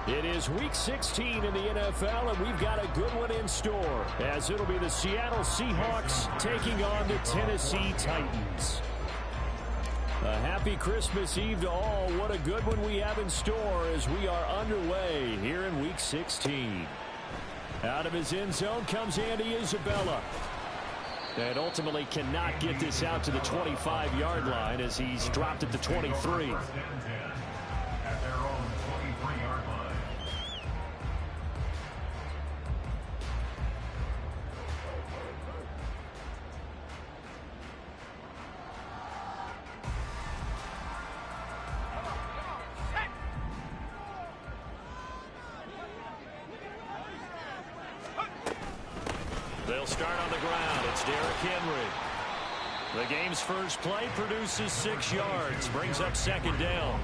It is Week 16 in the NFL, and we've got a good one in store, as it'll be the Seattle Seahawks taking on the Tennessee Titans. A happy Christmas Eve to all. What a good one we have in store as we are underway here in Week 16. Out of his end zone comes Andy Isabella. And ultimately cannot get this out to the 25-yard line as he's dropped at the 23. They'll start on the ground. It's Derrick Henry. The game's first play produces 6 yards, brings up second down.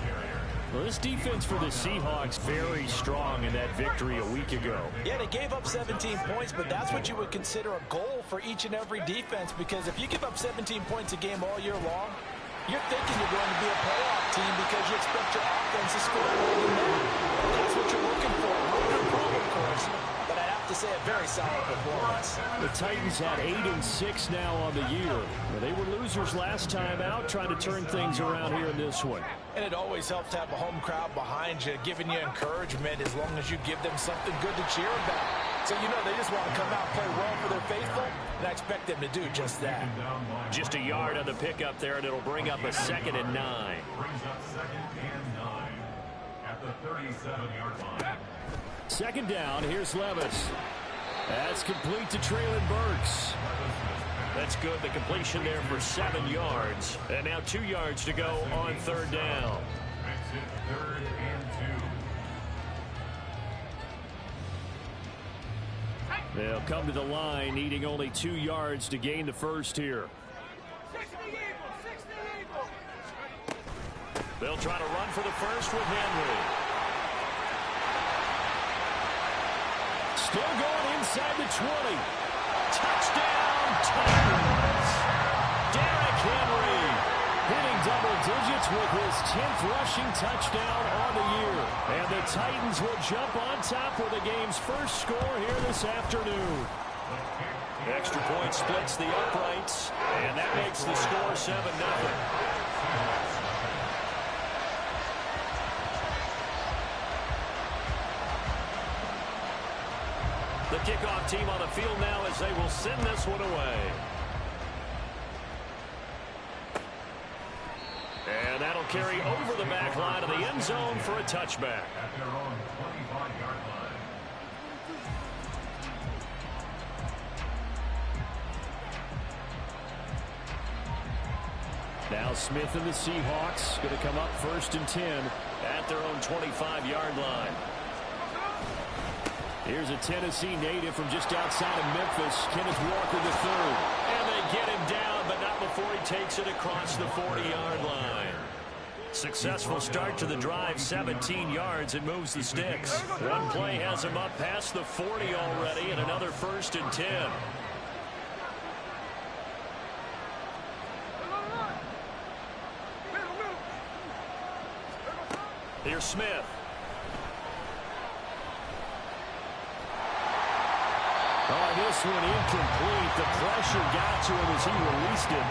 Well, this defense for the Seahawks very strong in that victory a week ago. Yeah, they gave up 17 points, but that's what you would consider a goal for each and every defense, because if you give up 17 points a game all year long, you're thinking you're going to be a playoff team because you expect your offense to score more than that. That's what you're looking for. Room to improve, of course, but I have to say a very solid performance. The Titans had 8-6 now on the year. They were losers last time out, trying to turn things around here in this one. And it always helps to have a home crowd behind you, giving you encouragement as long as you give them something good to cheer about. So, you know, they just want to come out and play well for their faithful, and I expect them to do just that. Just a yard on the pickup there, and it'll bring up a 2nd and 9. Brings up 2nd and 9 at the 37-yard line. Second down, here's Levis. That's complete to Treylon Burks. That's good, the completion there for 7 yards. And now 2 yards to go on third down. Makes it 3rd and 2. They'll come to the line, needing only 2 yards to gain the first here. They'll try to run for the first with Henry. Still going inside the 20. Touchdown, Titans. Derrick Henry hitting double digits with his 10th rushing touchdown on the year. And the Titans will jump on top with the game's first score here this afternoon. Extra point splits the uprights, and that makes the score 7-0. The kickoff team on the field now as they will send this one away. And that'll carry over the back line of the end zone for a touchback. At their own 25-yard line. Now Smith and the Seahawks going to come up 1st and 10 at their own 25-yard line. Here's a Tennessee native from just outside of Memphis, Kenneth Walker III. And they get him down, but not before he takes it across the 40-yard line. Successful start to the drive, 17 yards, and moves the sticks. One play has him up past the 40 already, and another 1st and 10. Here's Smith. Oh, this one incomplete. The pressure got to him as he released it.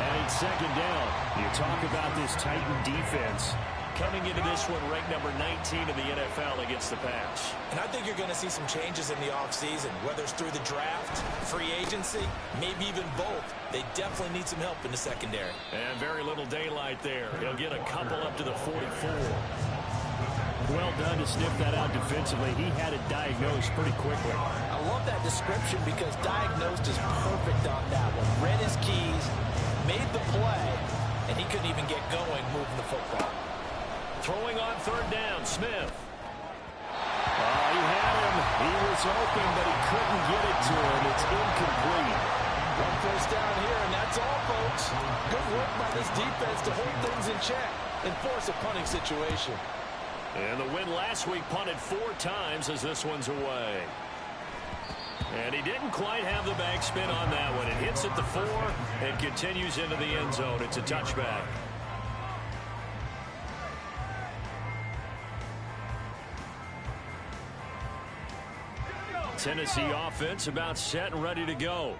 And it's 2nd down. You talk about this Titan defense coming into this one ranked number 19 in the NFL against the pass. And I think you're going to see some changes in the offseason, whether it's through the draft, free agency, maybe even both. They definitely need some help in the secondary. And very little daylight there. He'll get a couple up to the 44. Well done to sniff that out defensively. He had it diagnosed pretty quickly. I love that description because diagnosed is perfect on that one. Read his keys, made the play, and he couldn't even get going moving the football. Throwing on third down, Smith. He had him. He was open, but he couldn't get it to him. It's incomplete. 1 first down here, and that's all, folks. Good work by this defense to hold things in check and force a punting situation. And the win last week punted 4 times as this one's away. And he didn't quite have the backspin on that one. It hits at the 4 and continues into the end zone. It's a touchback. Tennessee offense about set and ready to go.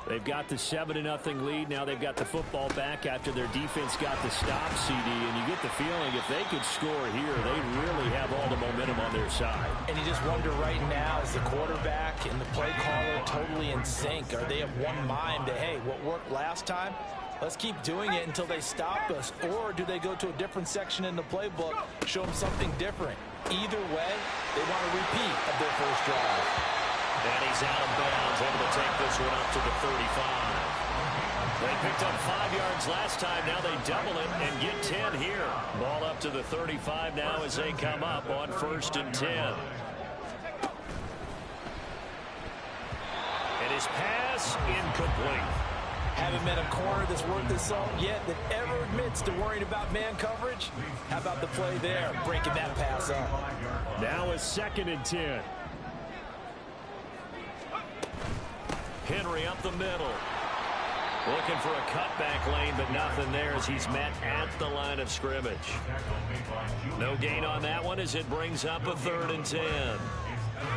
They've got the 7-0 lead. Now they've got the football back after their defense got the stop, CD. And you get the feeling if they could score here, they really have all the momentum on their side. And you just wonder right now, is the quarterback and the play caller totally in sync? Are they of one mind that, hey, what worked last time, let's keep doing it until they stop us? Or do they go to a different section in the playbook, show them something different? Either way, they want a repeat of their first drive. And he's out of bounds, able to take this one up to the 35. They picked up 5 yards last time. Now they double it and get 10 here. Ball up to the 35 now as they come up on 1st and 10. And his pass incomplete. Haven't met a corner that's worth his salt yet that ever admits to worrying about man coverage. How about the play there, breaking that pass up? Now a 2nd and 10. Henry up the middle. Looking for a cutback lane, but nothing there as he's met at the line of scrimmage. No gain on that one as it brings up a 3rd and 10.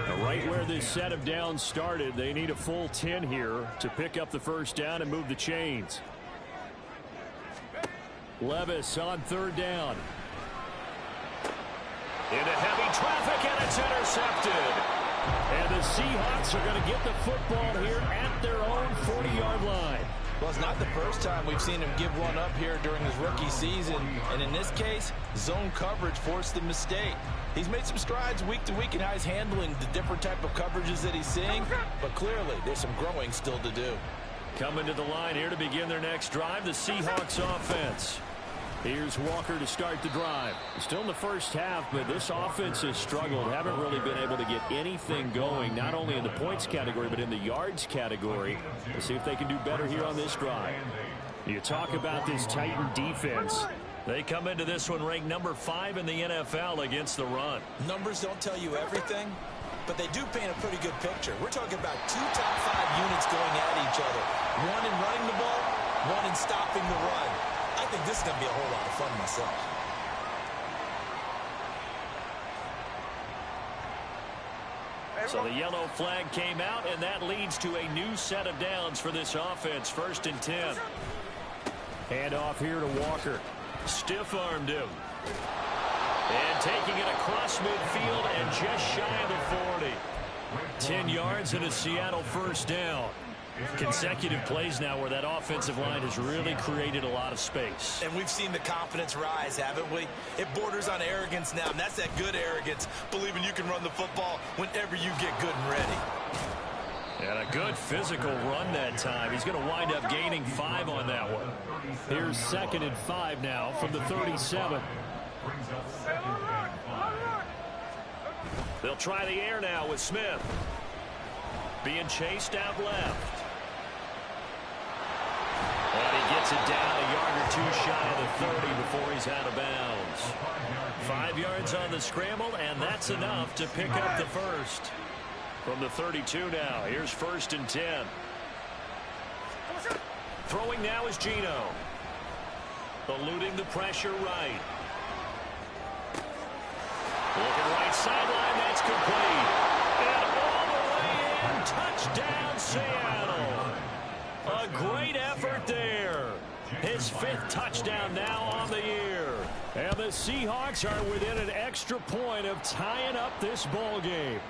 Now right where this set of downs started, they need a full 10 here to pick up the first down and move the chains. Levis on 3rd down. Into heavy traffic, and it's intercepted. And the Seahawks are going to get the football here at their own 40-yard line. Well, it's not the first time we've seen him give one up here during his rookie season. And in this case, zone coverage forced the mistake. He's made some strides week to week in how he's handling the different type of coverages that he's seeing. But clearly, there's some growing still to do. Coming to the line here to begin their next drive, the Seahawks offense. Here's Walker to start the drive. Still in the first half, but this offense has struggled. Haven't really been able to get anything going, not only in the points category, but in the yards category. Let's see if they can do better here on this drive. You talk about this Titan defense. They come into this one ranked number 5 in the NFL against the run. Numbers don't tell you everything, but they do paint a pretty good picture. We're talking about 2 top 5 units going at each other. One in running the ball, one in stopping the run. I think this is going to be a whole lot of fun myself. So the yellow flag came out, and that leads to a new set of downs for this offense. 1st and 10. Hand off here to Walker. Stiff-armed him. And taking it across midfield and just shy of the 40. 10 yards and a Seattle first down. Consecutive plays now where that offensive line has really created a lot of space. And we've seen the confidence rise, haven't we? It borders on arrogance now, and that's that good arrogance, believing you can run the football whenever you get good and ready. And a good physical run that time. He's going to wind up gaining 5 on that one. Here's 2nd and 5 now from the 37. They'll try the air now with Smith. Being chased out left. And he gets it down a yard or 2 shy of the 30 before he's out of bounds. 5 yards on the scramble, and that's enough to pick up the first. From the 32 now, here's 1st and 10. Throwing now is Geno. Eluding the pressure right. Looking right sideline, that's complete. And all the way in, touchdown Seattle. A great effort there. His 5th touchdown now on the year. And the Seahawks are within an extra point of tying up this ball game.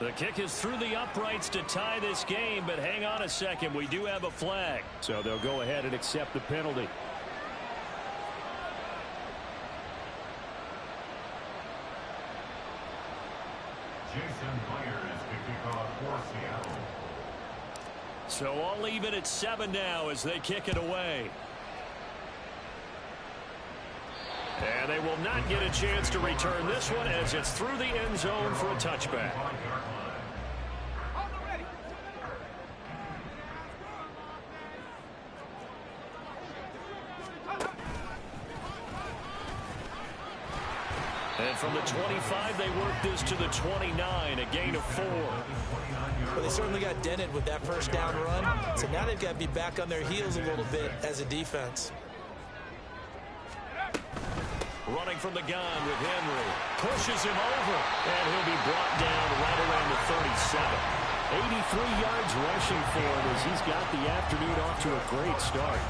The kick is through the uprights to tie this game, but hang on a second. We do have a flag. So they'll go ahead and accept the penalty. Jason Myers to kick off for Seattle. So all even at 7 now as they kick it away. And they will not get a chance to return this one as it's through the end zone for a touchback. And from the 25, they work this to the 29, a gain of 4. Well, they certainly got dented with that first down run, so now they've got to be back on their heels a little bit as a defense. Running from the gun with Henry. Pushes him over. And he'll be brought down right around the 37. 83 yards rushing for him as he's got the afternoon off to a great start.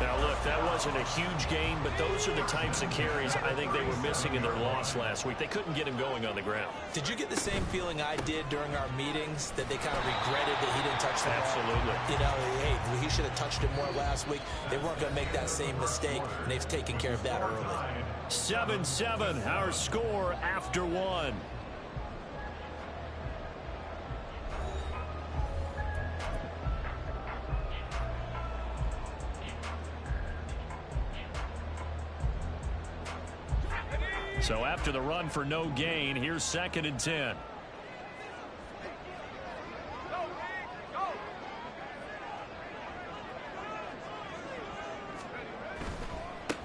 Now, look, that wasn't a huge gain, but those are the types of carries I think they were missing in their loss last week. They couldn't get him going on the ground. Did you get the same feeling I did during our meetings, that they kind of regretted that he didn't touch the ball? Absolutely. You know, hey, he should have touched it more last week. They weren't going to make that same mistake, and they've taken care of that early. 7-7, our score after one. So after the run for no gain, here's 2nd and 10.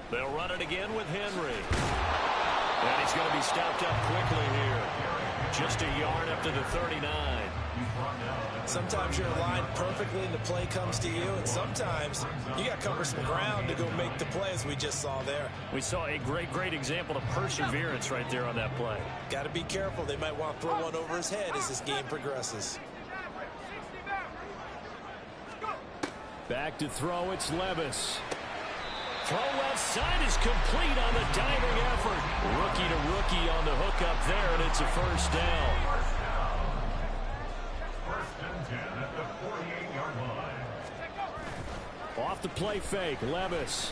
They'll run it again with Henry. And he's going to be stopped up quickly here. Just a yard up to the 39. Sometimes you're aligned perfectly and the play comes to you, and sometimes you got to cover some ground to go make the play, as we just saw there. We saw a great example of perseverance right there on that play. Got to be careful. They might want to throw one over his head as this game progresses. Back to throw, it's Levis. Throw left side is complete on the diving effort. Rookie to rookie on the hook up there, and it's a first down. Off the play fake, Levis.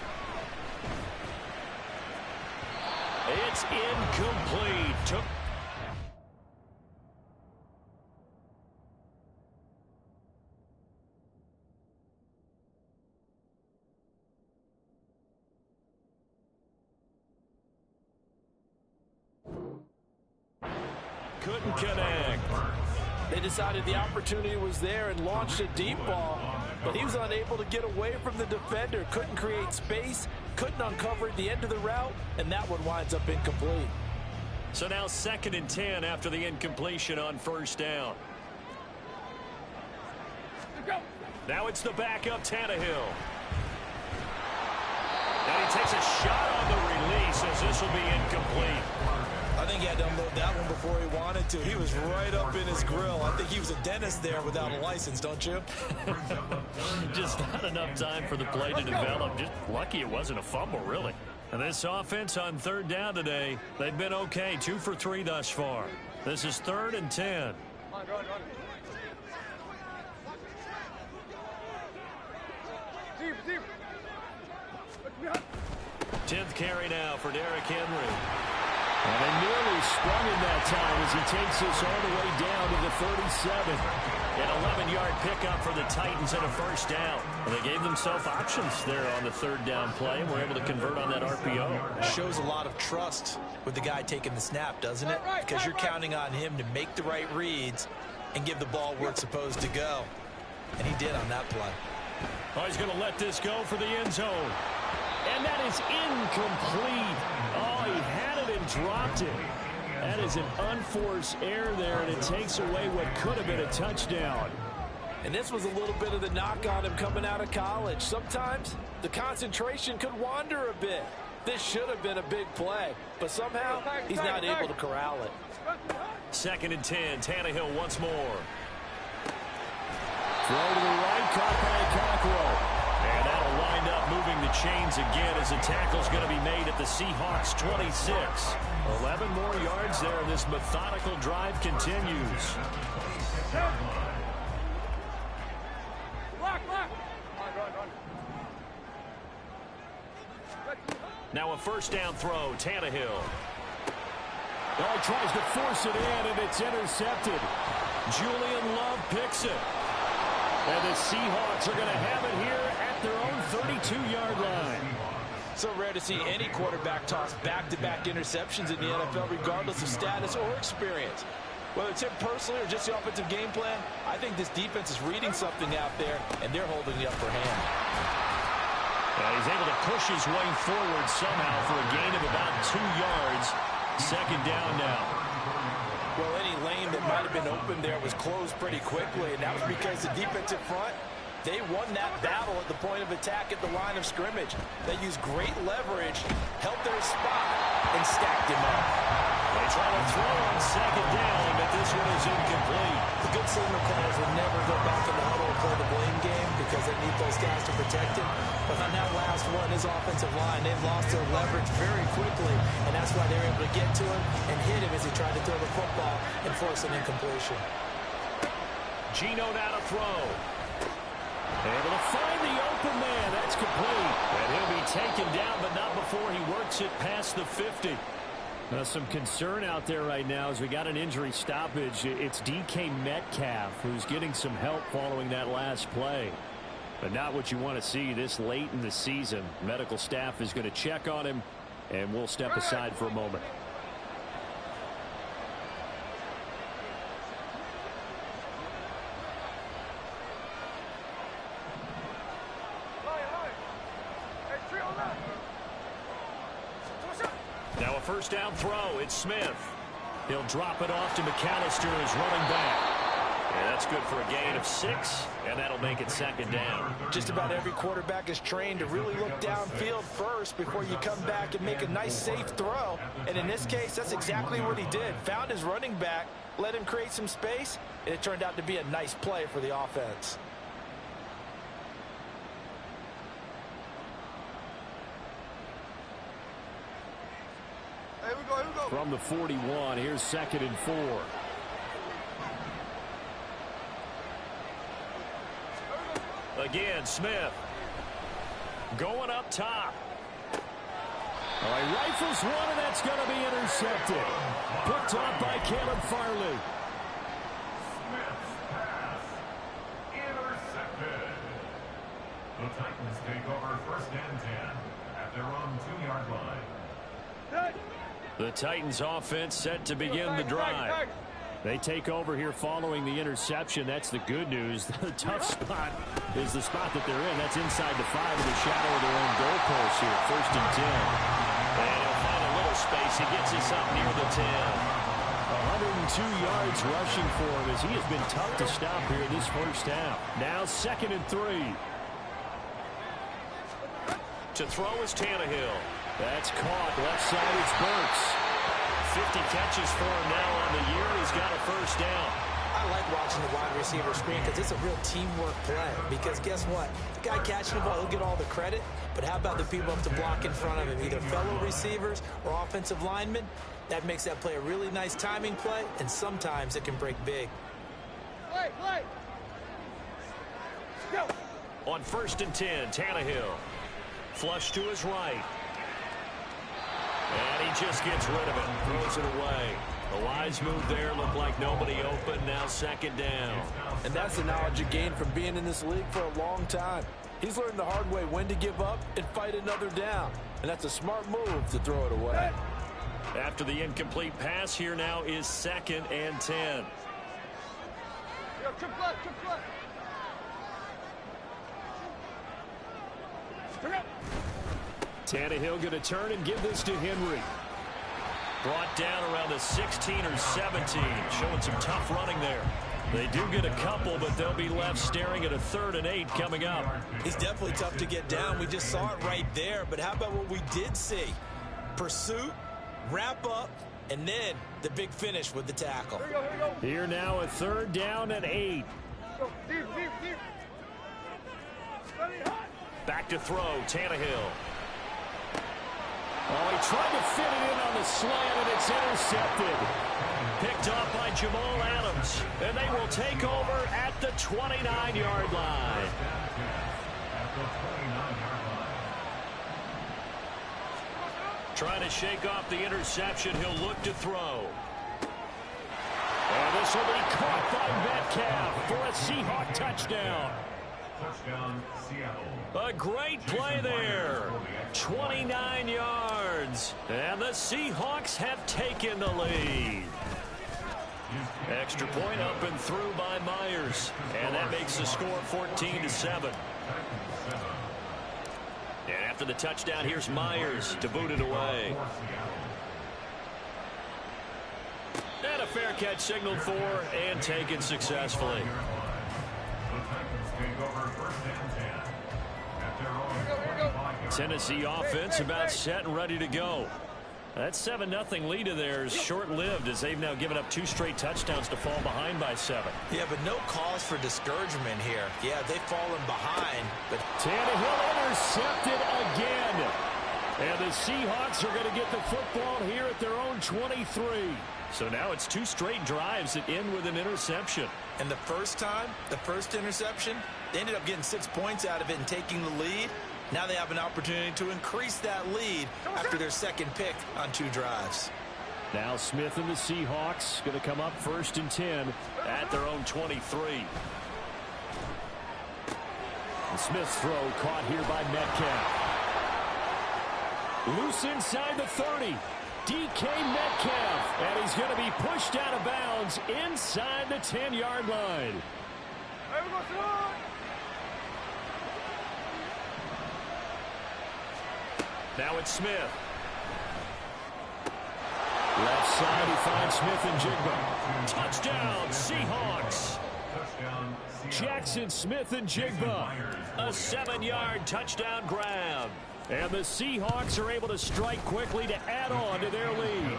It's incomplete. Couldn't connect. They decided the opportunity was there and launched a deep ball, but he was unable to get away from the defender. Couldn't create space, couldn't uncover the end of the route, and that one winds up incomplete. So now 2nd and 10 after the incompletion on first down. Now it's the backup Tannehill. And he takes a shot on the release as this will be incomplete. I think he had to unload that one before he wanted to. He was right up in his grill. I think he was a dentist there without a license, don't you? Just not enough time for the play to develop. Just lucky it wasn't a fumble, really. And this offense on 3rd down today, they've been okay. 2 for 3 thus far. This is 3rd and 10. 10th carry now for Derrick Henry. And they nearly sprung him that time as he takes this all the way down to the 37. An 11-yard pickup for the Titans and a first down. And they gave themselves options there on the 3rd down play and were able to convert on that RPO. Shows a lot of trust with the guy taking the snap, doesn't it? Because you're counting on him to make the right reads and give the ball where it's supposed to go. And he did on that play. Oh, he's going to let this go for the end zone. And that is incomplete. Oh, he had it and dropped it. That is an unforced error there, and it takes away what could have been a touchdown. And this was a little bit of the knock on him coming out of college. Sometimes the concentration could wander a bit. This should have been a big play, but somehow he's not able to corral it. 2nd and 10, Tannehill once more. Throw to the right, caught by Cockrell. And that'll wind up moving the chains again as the tackle's going to be made at the Seahawks 26. 11 more yards there, and this methodical drive continues. Now a first down throw, Tannehill. Oh, he tries to force it in, and it's intercepted. Julian Love picks it. And the Seahawks are going to have it here at their own 32-yard line. So rare to see any quarterback toss back-to-back interceptions in the NFL, regardless of status or experience. Whether it's him personally or just the offensive game plan, I think this defense is reading something out there, and they're holding the upper hand. He's able to push his way forward somehow for a gain of about 2 yards. 2nd down now. Well, any lane that might have been open there was closed pretty quickly, and that was because the defensive front They won that battle at the point of attack at the line of scrimmage. They used great leverage, held their spot, and stacked him up. They try to throw on second down, but this one is incomplete. The good signal callers would never go back in the huddle and play the blame game because they need those guys to protect him. But on that last one, his offensive line, they've lost their leverage very quickly, and that's why they were able to get to him and hit him as he tried to throw the football and force an incompletion. Gino now to throw. Able to find the open man. That's complete. And he'll be taken down, but not before he works it past the 50. Now, some concern out there right now as we got an injury stoppage. It's DK Metcalf who's getting some help following that last play. But not what you want to see this late in the season. Medical staff is going to check on him, and we'll step aside for a moment. Now a first down throw. It's Smith. He'll drop it off to McAllister as running back. And that's good for a gain of 6, and that'll make it second down. Just about every quarterback is trained to really look downfield first before you come back and make a nice, safe throw. And in this case, that's exactly what he did. Found his running back, let him create some space, and it turned out to be a nice play for the offense. From the 41, here's 2nd and 4. Again, Smith. Going up top. All right, rifles one, and that's going to be intercepted. Picked off by Caleb Farley. Smith's pass intercepted. The Titans take over 1st and 10 at their own 2-yard line. The Titans offense set to begin the drive. They take over here following the interception. That's the good news. The tough spot is the spot that they're in. That's inside the 5 in the shadow of their own goalpost here. 1st and 10. And he'll find a little space. He gets us up near the 10. 102 yards rushing for him as he has been tough to stop here this first half. Now 2nd and 3. To throw is Tannehill. That's caught. Left side, it's Burks. 50 catches for him now on the year. He's got a first down. I like watching the wide receiver screen because it's a real teamwork play. Because guess what? The guy catching the ball, he'll get all the credit. But how about the people up to block in front of him, either fellow receivers or offensive linemen? That makes that play a really nice timing play, and sometimes it can break big. Play. Go. On 1st and 10, Tannehill. Flush to his right. And he just gets rid of it. Throws it away. The wise move there. Looked like nobody open. Now 2nd down. And that's the knowledge you gain from being in this league for a long time. He's learned the hard way when to give up and fight another down. And that's a smart move to throw it away. After the incomplete pass, here now is 2nd and 10. Tannehill going to turn and give this to Henry. Brought down around the 16 or 17. Showing some tough running there. They do get a couple, but they'll be left staring at a 3rd and 8 coming up. He's definitely tough to get down. We just saw it right there. But how about what we did see? Pursuit, wrap up, and then the big finish with the tackle. Here now a 3rd down and 8. Deep. Back to throw, Tannehill. Oh, he tried to fit it in on the slant, and it's intercepted. Picked off by Jamal Adams. And they will take over at the 29-yard line. Trying to shake off the interception. He'll look to throw. And this will be caught by Metcalf for a Seahawk touchdown. Touchdown, Seattle. A great play there. 29 yards. And the Seahawks have taken the lead. Extra point up and through by Myers. And that makes the score 14-7. And after the touchdown, here's Myers to boot it away. And a fair catch signaled for and taken successfully. first and 10 at their own 25-yard Tennessee offense about set and ready to go. That 7-0 lead of theirs short-lived as they've now given up 2 straight touchdowns to fall behind by 7. Yeah, but no cause for discouragement here. Yeah, they've fallen behind, but Tannehill intercepted again. And the Seahawks are going to get the football here at their own 23. So now it's 2 straight drives that end with an interception. And the first time, the first interception, they ended up getting 6 points out of it and taking the lead. Now they have an opportunity to increase that lead after their second pick on 2 drives. Now Smith and the Seahawks going to come up 1st and 10 at their own 23. The Smith's throw caught here by Metcalf. Loose inside the 30. DK Metcalf. And he's going to be pushed out of bounds inside the 10-yard line. Now it's Smith. Left side, he finds Smith and Jigba. Touchdown, Seahawks. Jackson Smith and Jigba. A 7-yard touchdown grab. And the Seahawks are able to strike quickly to add on to their lead.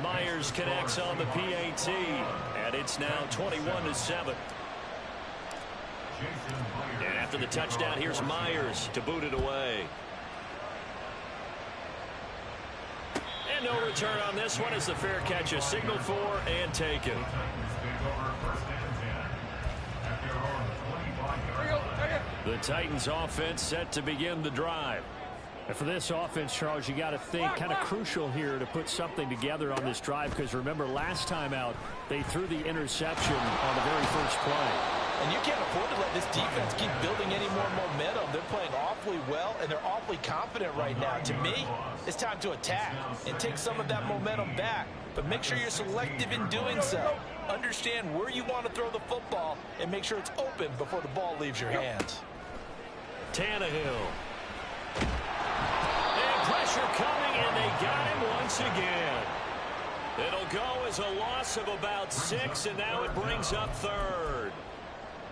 Myers connects on the PAT. And it's now 21-7. And after the touchdown, here's Myers to boot it away. And no return on this one as the fair catch is signaled for and taken. The Titans offense set to begin the drive. And for this offense, Charles, you got to think kind of crucial here to put something together on this drive, because remember last time out they threw the interception on the very first play. And you can't afford to let this defense keep building any more momentum. They're playing awfully well, and they're awfully confident right now. To me, it's time to attack and take some of that momentum back. But make sure you're selective in doing so. Understand where you want to throw the football and make sure it's open before the ball leaves your hands. Tannehill. And pressure coming, and they got him once again. It'll go as a loss of about 6, and now it brings up 3rd.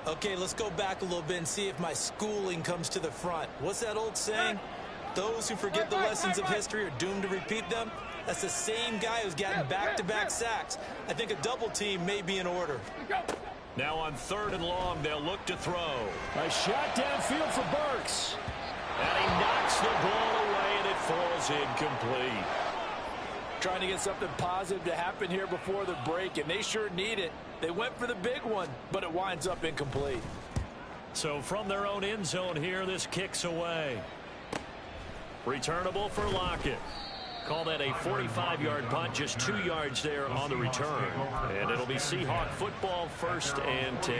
Okay, let's go back a little bit and see if my schooling comes to the front. What's that old saying? Those who forget the lessons of history are doomed to repeat them. That's the same guy who's gotten back-to-back sacks. I think a double team may be in order. Now on 3rd and long, they'll look to throw. A shot downfield for Burks. And he knocks the ball away, and it falls incomplete. Trying to get something positive to happen here before the break, and they sure need it. They went for the big one, but it winds up incomplete. So from their own end zone here, this kicks away. Returnable for Lockett. Call that a 45-yard punt, just 2 yards there on the return. And it'll be Seahawk football, 1st and 10.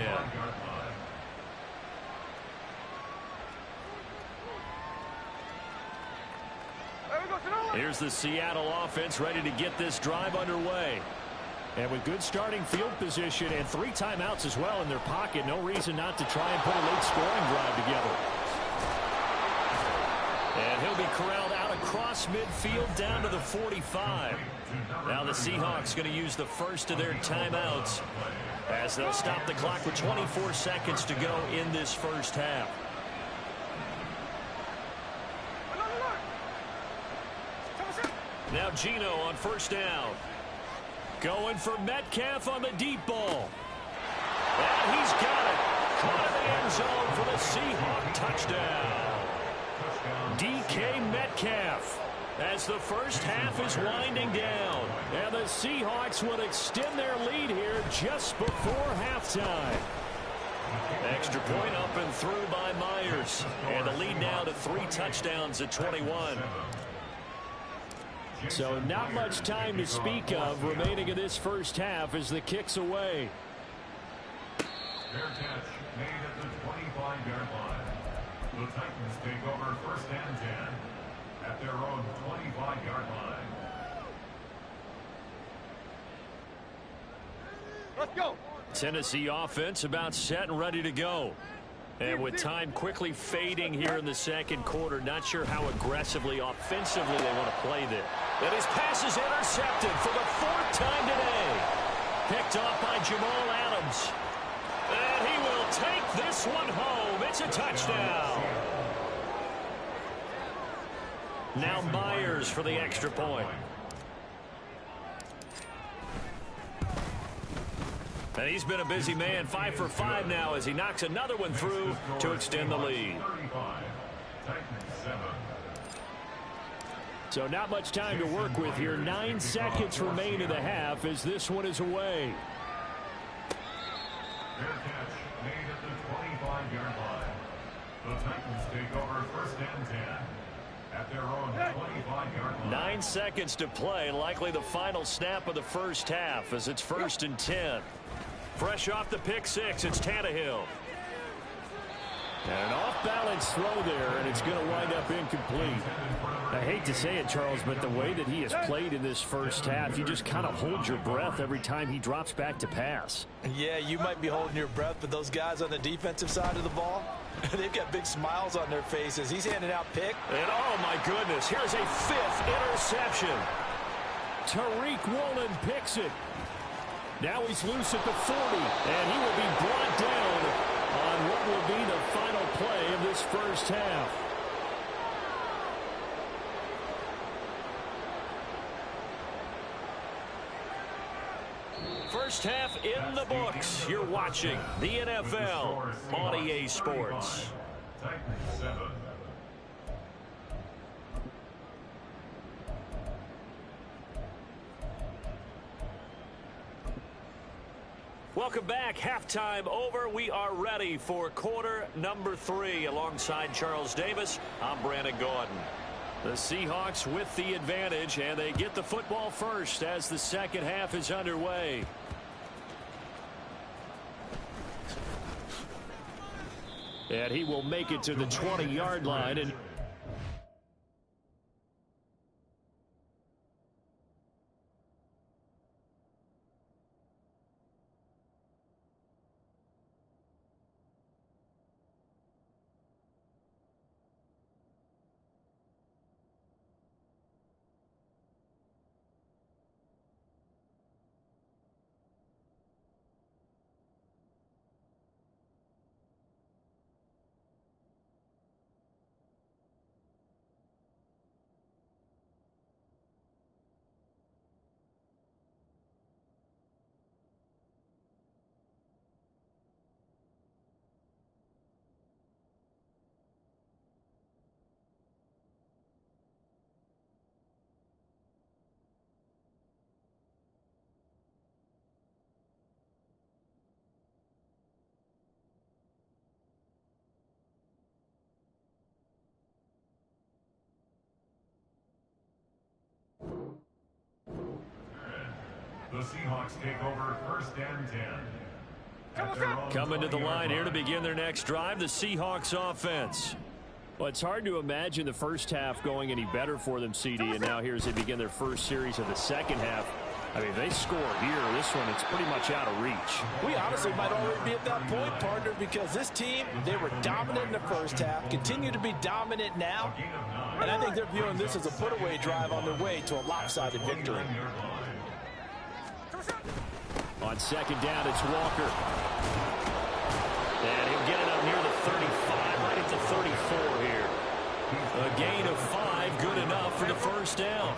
Here's the Seattle offense ready to get this drive underway. And with good starting field position and 3 timeouts as well in their pocket, no reason not to try and put a late scoring drive together. And he'll be corralled out across midfield down to the 45. Now the Seahawks going to use the first of their timeouts as they'll stop the clock with 24 seconds to go in this first half. Now Gino on 1st down. Going for Metcalf on the deep ball. And he's got it. Caught in the end zone for the Seahawk touchdown. DK Metcalf as the first half is winding down. And the Seahawks will extend their lead here just before halftime. Extra point up and through by Myers. And the lead now to 3 touchdowns at 21. So not much time to speak of remaining in this first half as the kick's away. Fair catch made at the 25-yard line. The Titans take over 1st and 10 at their own 25-yard line. Let's go. Tennessee offense about set and ready to go. And with time quickly fading here in the second quarter, not sure how aggressively, offensively they want to play this. And his pass is intercepted for the 4th time today. Picked off by Jamal Adams. And he will take this one home. It's a touchdown. Now Myers for the extra point. And he's been a busy man, 5 for 5 now as he knocks another one through to extend the lead. So not much time to work with here. 9 seconds remain in the half as this one is away. Fair catch made at the 25-yard line. The Titans take over first and 10 at their own 25-yard line. 9 seconds to play, likely the final snap of the first half as it's 1st and 10. Fresh off the pick six, it's Tannehill. And an off-balance throw there, and it's going to wind up incomplete. I hate to say it, Charles, but the way that he has played in this first half, you just kind of hold your breath every time he drops back to pass. Yeah, you might be holding your breath, but those guys on the defensive side of the ball, they've got big smiles on their faces. He's handing out pick. And oh my goodness, here's a 5th interception. Tariq Woolen picks it. Now he's loose at the 40, and he will be brought down on what will be the final play of this first half. First half in the books. You're watching the NFL on EA Sports. Titans 7. Welcome back. Halftime over. We are ready for quarter number 3. Alongside Charles Davis, I'm Brandon Gordon. The Seahawks with the advantage, and they get the football first as the second half is underway. And he will make it to the 20-yard line. And The Seahawks take over first and 10. Coming to the line here to begin their next drive, the Seahawks offense. well, it's hard to imagine the first half going any better for them, CD, and now here as they begin their first series of the second half. I mean, they score here. This one, it's pretty much out of reach. We honestly might already be at that point, partner, because this team, they were dominant in the first half, continue to be dominant now, and I think they're viewing this as a put-away drive on their way to a lopsided victory. On second down, it's Walker. And he'll get it up near the 35, right at the 34 here. A gain of 5, good enough for the first down.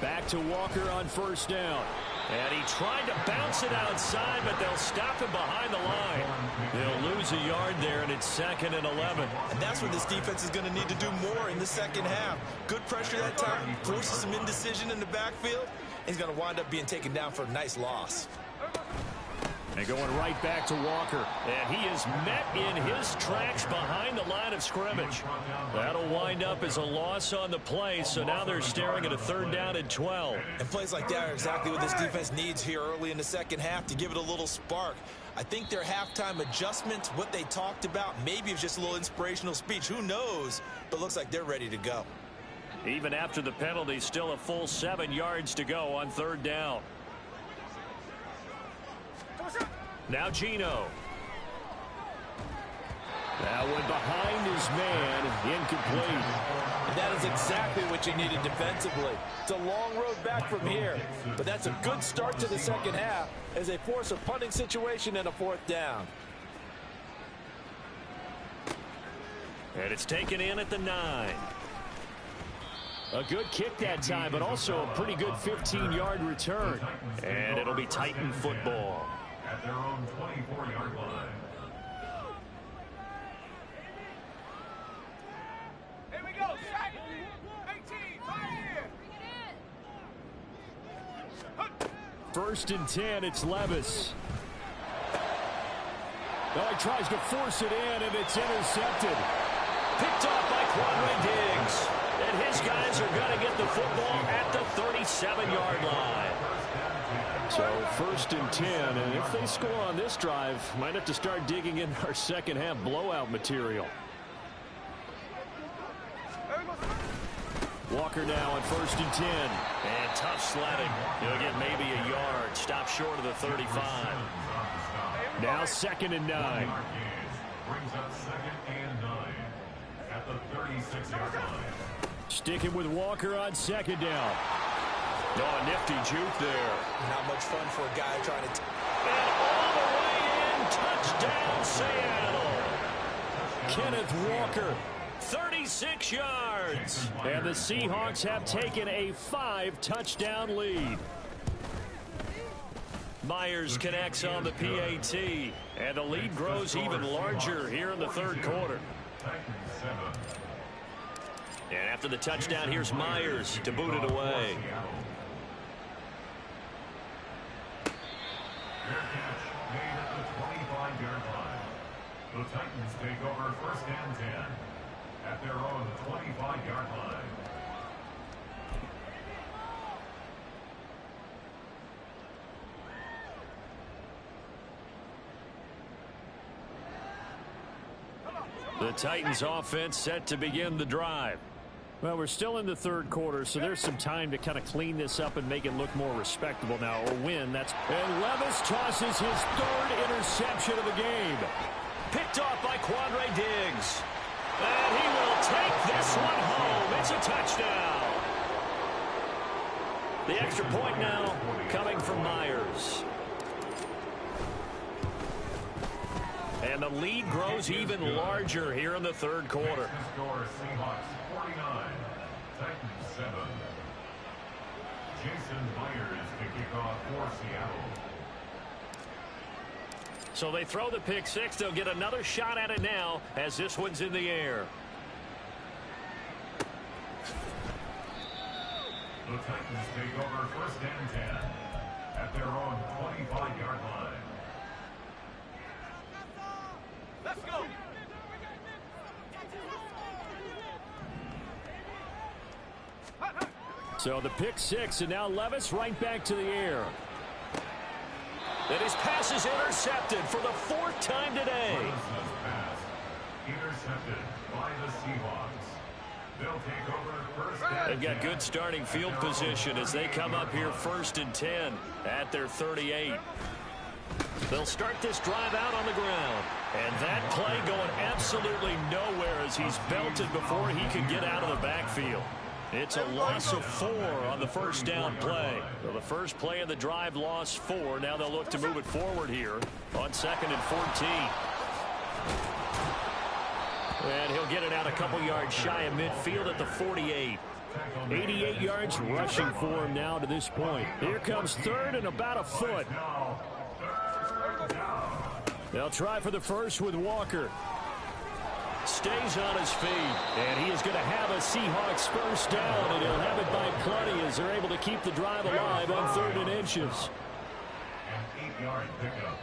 Back to Walker on first down. And he tried to bounce it outside, but they'll stop him behind the line. They'll lose a yard there, and it's 2nd and 11. And that's what this defense is going to need to do more in the second half. Good pressure that time, forces some indecision in the backfield. He's going to wind up being taken down for a nice loss. And going right back to Walker. And he is met in his tracks behind the line of scrimmage. That'll wind up as a loss on the play, so now they're staring at a 3rd down and 12. And plays like that are exactly what this defense needs here early in the second half to give it a little spark. I think their halftime adjustments, what they talked about, maybe it's just a little inspirational speech. Who knows? But looks like they're ready to go. Even after the penalty, still a full 7 yards to go on 3rd down. Now Geno. That one behind his man, incomplete. That is exactly what you needed defensively. It's a long road back from here, but that's a good start to the second half as they force a punting situation and a 4th down. And it's taken in at the 9. A good kick that time, but also a pretty good 15-yard return. And it'll be Titan football. At their own 24-yard line. Here we go, Shaq. 18, right here. First and 10, it's Levis. Oh, he tries to force it in, and it's intercepted. Picked off by Quandre Diggs. And his guys are going to get the football at the 37-yard line. So first and 10, and if they score on this drive, might have to start digging in our second half blowout material. Walker now on first and 10. And tough sledding. He'll get maybe a yard. Stop short of the 35. Now second and 9. Brings up 2nd and 9 at the 36-yard line. Sticking with Walker on second down. Oh, a nifty juke there. Not much fun for a guy trying to... And all the way in. Touchdown, Seattle. Kenneth Walker. 36 yards. And the Seahawks have taken a 5-touchdown lead. Myers connects on the PAT. And the lead grows even larger here in the third quarter. And after the touchdown, here's Myers to boot it away. Their catch made at the 25-yard line. The Titans take over 1st and 10 at their own 25-yard line. The Titans offense set to begin the drive. Well, we're still in the third quarter, so there's some time to kind of clean this up and make it look more respectable now, or win. And Levis tosses his 3rd interception of the game. Picked off by Quandre Diggs. And he will take this one home. It's a touchdown. The extra point now coming from Myers. And the lead grows even larger here in the third quarter. Score Seahawks 49, Titans 7. Jason Myers to kick off for Seattle. So they throw the pick six. They'll get another shot at it now as this one's in the air. The Titans take over 1st and 10 at their own 25-yard line. Let's go. So the pick six, and now Levis right back to the air. And his pass is intercepted for the 4th time today. Levis's pass intercepted by the Seahawks. They'll take over 1st and They've got good starting field position as they come up here 1st and 10 at their 38. They'll start this drive out on the ground. And that play going absolutely nowhere as he's belted before he can get out of the backfield. It's a loss of 4 on the first down play. So the first play of the drive lost 4. Now they'll look to move it forward here on 2nd and 14. And he'll get it out a couple yards shy of midfield at the 48. 88 yards rushing for him now to this point. Here comes 3rd and about a foot. They'll try for the first with Walker. Stays on his feet, and he is going to have a Seahawks first down, and he'll have it by plenty as they're able to keep the drive alive on 3rd and inches. An 8-yard pickup.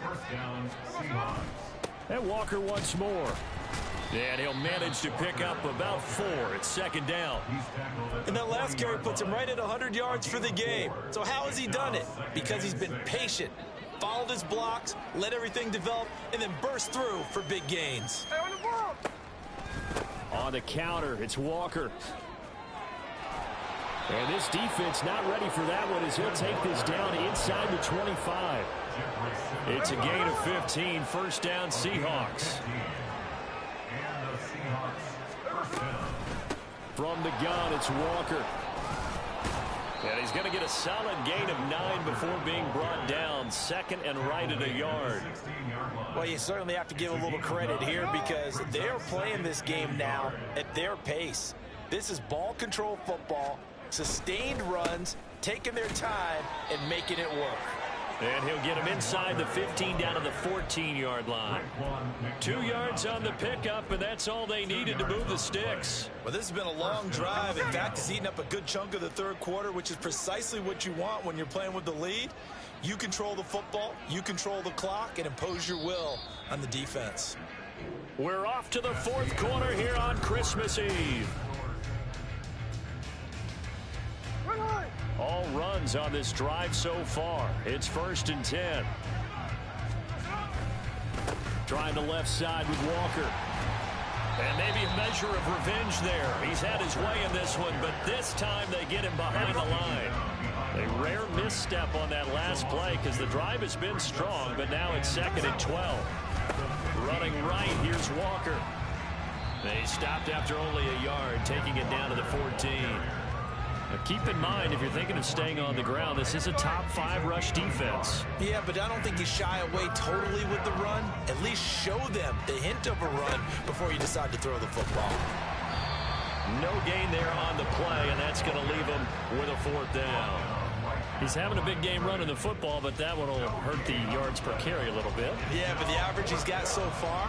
First down, Seahawks. And Walker once more. And he'll manage to pick up about 4. It's 2nd down. And that last carry puts him right at 100 yards for the game. So how has he done it? Because he's been patient, followed his blocks, let everything develop, and then burst through for big gains. Hey, on the ball. On the counter, it's Walker. And this defense not ready for that one as he'll take this down inside the 25. It's a gain of 15, first down Seahawks. And the Seahawks first down. From the gun, it's Walker. And he's going to get a solid gain of 9 before being brought down. Second and right at a yard. Well, you certainly have to give a little credit here because they're playing this game now at their pace. This is ball control football, sustained runs, taking their time and making it work. And he'll get him inside the 15 down to the 14-yard line. 2 yards on the pickup, and that's all they needed to move the sticks. Well, this has been a long drive. In fact, it's eaten up a good chunk of the third quarter, which is precisely what you want when you're playing with the lead. You control the football, you control the clock, and impose your will on the defense. We're off to the fourth quarter here on Christmas Eve. All runs on this drive so far. It's 1st and 10. Trying the left side with Walker. And maybe a measure of revenge there. He's had his way in this one, but this time they get him behind the line. A rare misstep on that last play because the drive has been strong, but now it's 2nd and 12. Running right, here's Walker. They stopped after only a yard, taking it down to the 14. Now keep in mind, if you're thinking of staying on the ground, this is a top 5 rush defense. Yeah, but I don't think you shy away totally with the run. At least show them the hint of a run before you decide to throw the football. No gain there on the play, and that's going to leave him with a 4th down. He's having a big game running the football, but that one will hurt the yards per carry a little bit. Yeah, but the average he's got so far,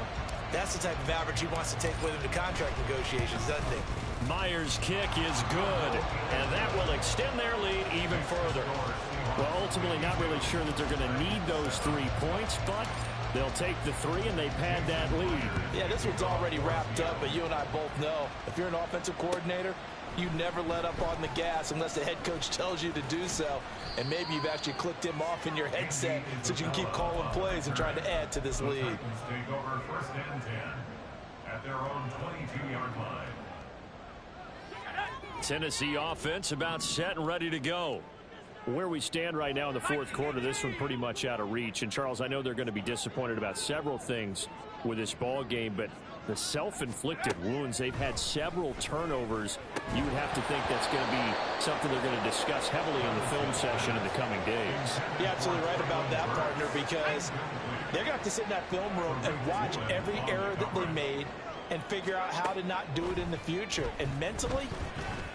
that's the type of average he wants to take with him to contract negotiations, doesn't he? Myers' kick is good, and that will extend their lead even further. Well, ultimately not really sure that they're going to need those 3 points, but they'll take the 3 and they pad that lead. Yeah, this one's already wrapped up, but you and I both know if you're an offensive coordinator, you never let up on the gas unless the head coach tells you to do so. And maybe you've actually clicked him off in your headset so you can keep calling plays and trying to add to this lead. Take over 1st and 10 at their own 22-yard line. Tennessee offense about set and ready to go. Where we stand right now in the fourth quarter, this one pretty much out of reach. And, Charles, I know they're going to be disappointed about several things with this ball game, but the self-inflicted wounds, they've had several turnovers. You would have to think that's going to be something they're going to discuss heavily in the film session in the coming days. You're absolutely right about that, partner, because they're going to have to sit in that film room and watch every error that they made and figure out how to not do it in the future. And mentally,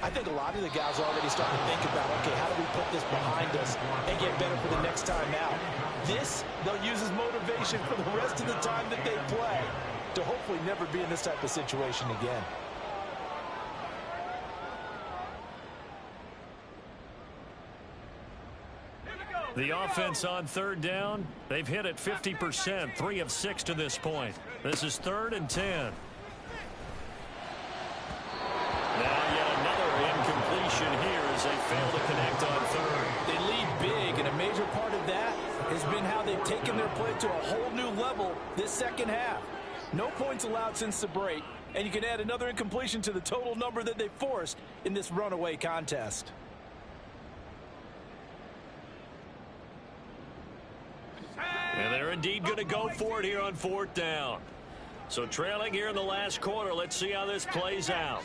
I think a lot of the guys are already starting to think about, okay, how do we put this behind us and get better for the next time out? This, they'll use as motivation for the rest of the time that they play to hopefully never be in this type of situation again. The offense on 3rd down, they've hit it 50%, 3 of 6 to this point. This is 3rd and 10. Now yet another incompletion here as they fail to connect on 3rd. They lead big, and a major part of that has been how they've taken their play to a whole new level this second half. No points allowed since the break, and you can add another incompletion to the total number that they forced in this runaway contest. And they're indeed going to go for it here on 4th down. So trailing here in the last quarter, let's see how this plays out.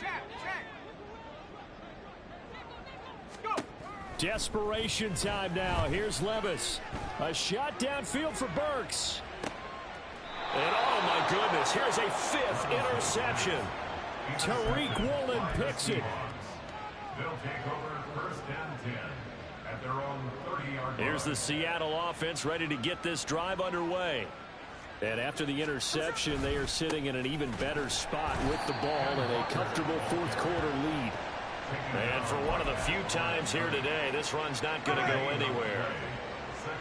Desperation time now. Here's Levis. A shot downfield for Burks. And oh my goodness, here's a 5th interception. Tariq Woolen picks it. They'll take over 1st and 10 at their own 30-yard line. Here's the Seattle offense ready to get this drive underway. And after the interception, they are sitting in an even better spot with the ball and a comfortable fourth quarter lead. And for one of the few times here today, this run's not going to go anywhere.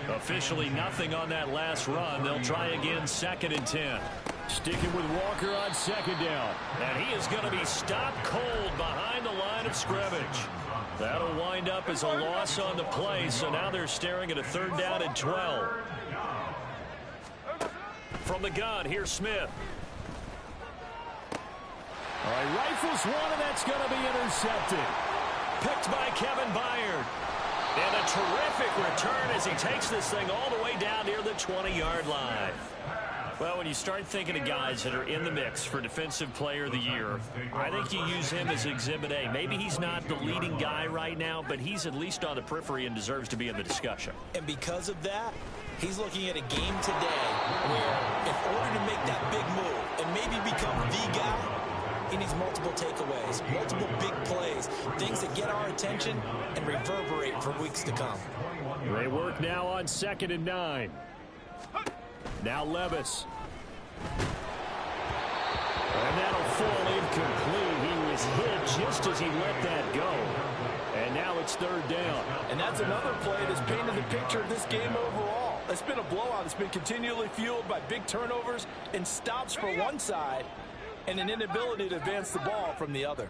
Officially nothing on that last run. They'll try again 2nd and 10. Sticking with Walker on 2nd down. And he is going to be stopped cold behind the line of scrimmage. That'll wind up as a loss on the play, so now they're staring at a 3rd down and 12. From the gun, here's Smith. All right, rifles one, and that's going to be intercepted. Picked by Kevin Byard. And a terrific return as he takes this thing all the way down near the 20-yard line. Well, when you start thinking of guys that are in the mix for Defensive Player of the Year, I think you use him as Exhibit A. Maybe he's not the leading guy right now, but he's at least on the periphery and deserves to be in the discussion. And because of that, he's looking at a game today where in order to make that big move and maybe become the guy, he needs multiple takeaways, multiple big plays, things that get our attention and reverberate for weeks to come. They work now on 2nd and 9. Now Levis. And that'll fall incomplete. He was hit just as he let that go. And now it's 3rd down. And that's another play that's painted the picture of this game overall. It's been a blowout. It's been continually fueled by big turnovers and stops for one side and an inability to advance the ball from the other.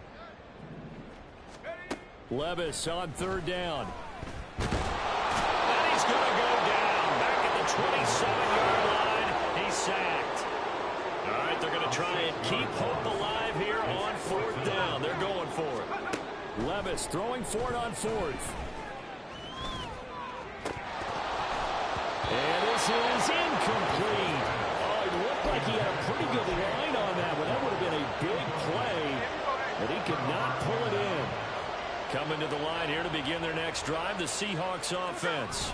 Levis on 3rd down. And he's going to go down back at the 27-yard line. He's sacked. All right, they're going to try and keep hope alive here on 4th down. They're going for it. Levis throwing for it on 4th. And this is incomplete. Oh, it looked like he had a pretty good line on that one. That would have been a big play, but he could not pull it in. Coming to the line here to begin their next drive, the Seahawks offense.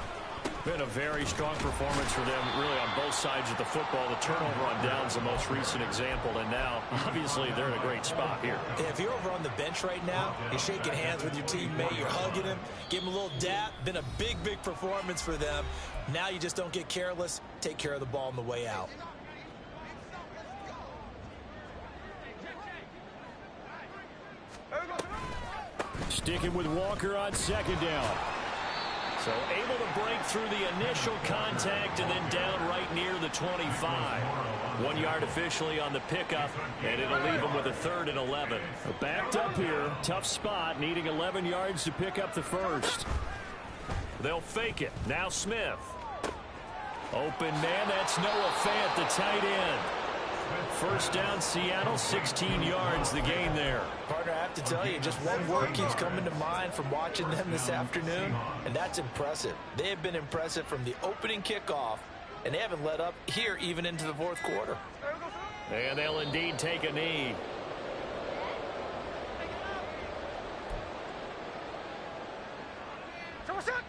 Been a very strong performance for them, really, on both sides of the football. The turnover on downs the most recent example, and now, obviously, they're in a great spot here. Yeah, if you're over on the bench right now, you're shaking hands with your teammate, you're hugging him, give him a little dap. Been a big, big performance for them. Now you just don't get careless. Take care of the ball on the way out. Sticking with Walker on 2nd down. So able to break through the initial contact and then down right near the 25. 1 yard officially on the pickup, and it'll leave them with a 3rd and 11. Backed up here. Tough spot, needing 11 yards to pick up the first. They'll fake it. Now Smith. Open man, that's Noah Fant, the tight end. 1st down, Seattle, 16 yards, the gain there. Partner, I have to tell you, just one word keeps coming to mind from watching them this afternoon, and that's impressive. They have been impressive from the opening kickoff, and they haven't let up here even into the 4th quarter. And they'll indeed take a knee. So what's up?